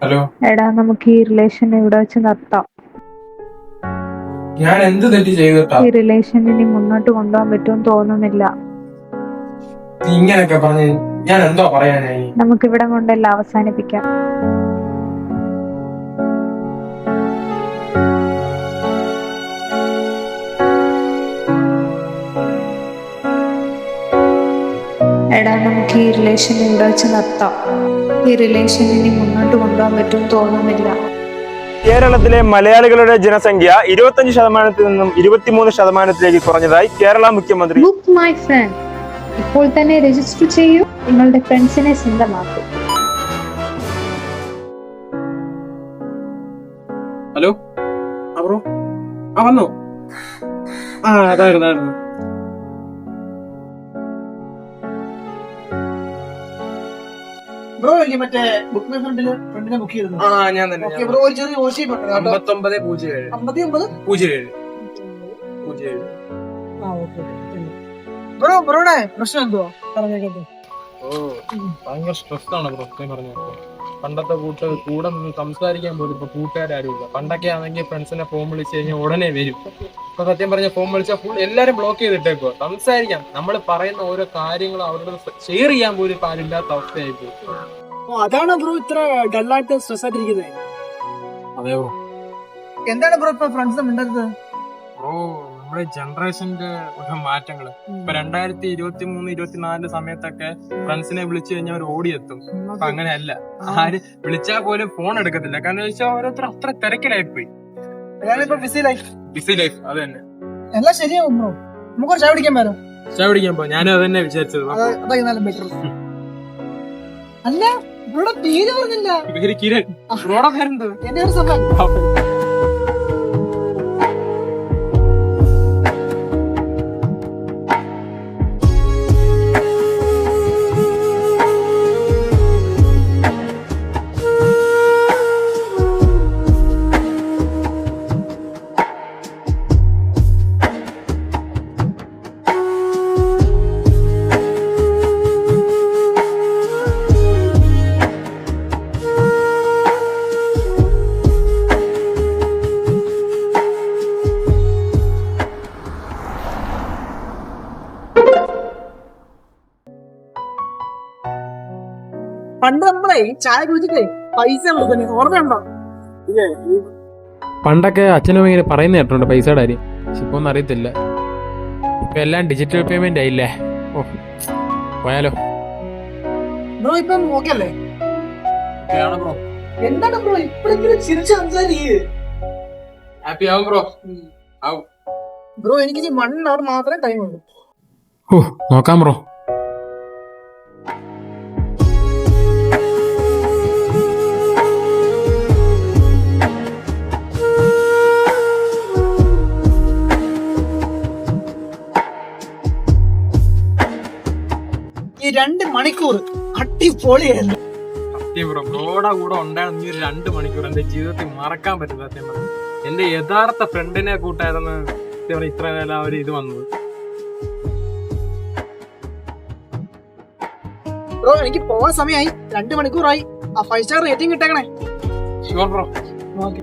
Hello എടാ നമുക്ക് ഈ റിലേഷൻ ഇവിടെ വെച്ച് നിർത്താം. ഞാൻ എന്ത് തെറ്റ് ചെയ്തിട്ടാ ഈ റിലേഷൻ ഇനി മുന്നോട്ട് കൊണ്ടുപോകാൻ പറ്റുമെന്ന് തോന്നുന്നില്ല. നീ ഇങ്ങനെയൊക്കെ പറഞ്ഞ് ഞാൻ എന്തോ പറയാനായി? നമുക്ക് ഇവിടെ കൊണ്ടെല്ലാം അവസാനിപ്പിക്കാം. എടാ നമുക്ക് ഈ റിലേഷൻ ഇവിടെ വെച്ച് നിർത്താം. ഈ റിലേഷൻ ഇനി മുന്നോട്ട് കൊണ്ടുപോകാൻ പറ്റുമെന്ന് തോന്നുന്നില്ല. കേരളത്തിലെ മലയാളികളുടെ ജനസംഖ്യ 25% നിന്നും 23% കുറഞ്ഞതായി കേരള മുഖ്യമന്ത്രി. Book my friend. ഇപ്പോൾ തന്നെ രജിസ്റ്റർ ചെയ്യൂ. നിങ്ങളുടെ ഫ്രണ്ട്സിനെ സ്വന്തമാക്കൂ. ഹലോ ബ്രോ, വന്നോ? അതായിരുന്നു. ബ്രോ ഇല്ലേ മറ്റേ ബുക്ക് മൈ ഫ്രണ്ടിനെ ബുക്ക് ചെയ്തിരുന്നു. ഞാൻ തന്നെ. ബ്രോ ഒരു ചെറിയ ഓശയും 5907. ബ്രോയുടെ പ്രശ്നം എന്തുവാ പറഞ്ഞേക്കട്ടെ. ഭയങ്കര സ്ട്രെസ് ആണ് ബ്രോ പറഞ്ഞത്. പണ്ടത്തെ കൂടെ നിന്ന് സംസാരിക്കാൻ പോലും ഇപ്പൊ കൂട്ടുകാരും ഇല്ല. പണ്ടൊക്കെ ആണെങ്കിൽ ഫ്രണ്ട്സിനെ ഫോൺ വിളിച്ചു കഴിഞ്ഞാൽ ഉടനെ വരും. ഇപ്പൊ സത്യം പറഞ്ഞ ഫോൺ വിളിച്ചാൽ ഫുൾ എല്ലാരും ബ്ലോക്ക് ചെയ്തിട്ടേക്കോ. സംസാരിക്കാം, നമ്മൾ പറയുന്ന ഓരോ കാര്യങ്ങളും അവരുടെ ഷെയർ ചെയ്യാൻ പോലും ഇപ്പൊ ആരില്ലാത്ത അവസ്ഥയായിപ്പോ. അതാണ് ബ്രോ ഇത്ര ഡല്ലായിട്ട് സ്ട്രെസ് ആയിട്ടിരിക്കുന്നത്. അതെ ബ്രോ. എന്താണ് ബ്രോ ഇപ്പൊ ഫ്രണ്ട്സ് മിണ്ടരുത്? ബ്രോ നമ്മുടെ ജനറേഷന്റെ ഓരോ മാറ്റങ്ങള് ഇപ്പൊ 2023-24 സമയത്തൊക്കെ ഫ്രണ്ട്സിനെ വിളിച്ചു കഴിഞ്ഞാൽ അവർ ഓടിയെത്തും. അപ്പൊ അങ്ങനെയല്ല, ആര് വിളിച്ചാൽ പോലും ഫോൺ എടുക്കത്തില്ല. കാരണം വെച്ചാൽ ഓരോരുത്തർ അത്ര തിരക്കിലായിപ്പോയി. ബിസി ലൈഫ് അത് തന്നെ. എല്ലാം ശരിയാവും ബ്രോ. നമുക്ക് ചായ പിടിക്കാൻ പറ്റും. ചായ പിടിക്കാൻ പോ. ഞാനും അത് തന്നെ വിചാരിച്ചത്. അതായത് ബെറ്റർ. അല്ല ബ്രോയുടെ പേര് പറഞ്ഞില്ല. പേര് കിരൺ. ബ്രോയുടെ പേരെന്ത്? എന്റെ ഒരു സമയം. പണ്ട് നമ്മളെ ചായ കുടിച്ചിട്ടേ പൈസ ഓർമ്മയുണ്ടോ? പണ്ടൊക്കെ അച്ഛനും ഇങ്ങനെ പറയുന്ന കേട്ടിട്ടുണ്ട് പൈസയുടെ കാര്യം. പക്ഷെ ഇപ്പൊ ഒന്നും അറിയത്തില്ല. ഇപ്പൊ എല്ലാം ഡിജിറ്റൽ പേയ്മെന്റ് ആയില്ലേ. പോയാലോ ബ്രോ? ഇപ്പം ഓക്കെ അല്ലേ? ബ്രോ എന്താണ് ബ്രോ ഇപ്പോഴെങ്കിലും ചിരിച്ച് സംസാരിക്കേ? ഹാപ്പി ആവും ബ്രോ. ബ്രോ എനിക്ക് 1 hour മാത്രമേ ടൈം ഉള്ളൂ. നോക്കാം ബ്രോ. ഈ 2 മണിക്കൂർ അടിപൊളിയായിരുന്നു. സത്യം ബ്രോ, ബ്രോയുടെ കൂടെ ഉണ്ടായിരുന്ന ഈ 2 മണിക്കൂർ എന്റെ ജീവിതത്തിൽ മറക്കാൻ പറ്റില്ല. സത്യം പറഞ്ഞു, എന്റെ യഥാർത്ഥ ഫ്രണ്ടിനെ കൂട്ടായിരുന്നു ഇത്ര നേരം അവര് ഇത് വന്നത്. ബ്രോ എനിക്ക് പോവാൻ സമയമായി. 2 മണിക്കൂറായി. ആ 5 star റേറ്റിംഗ് കിട്ടേക്കണേ. Sure bro. ഓക്കെ.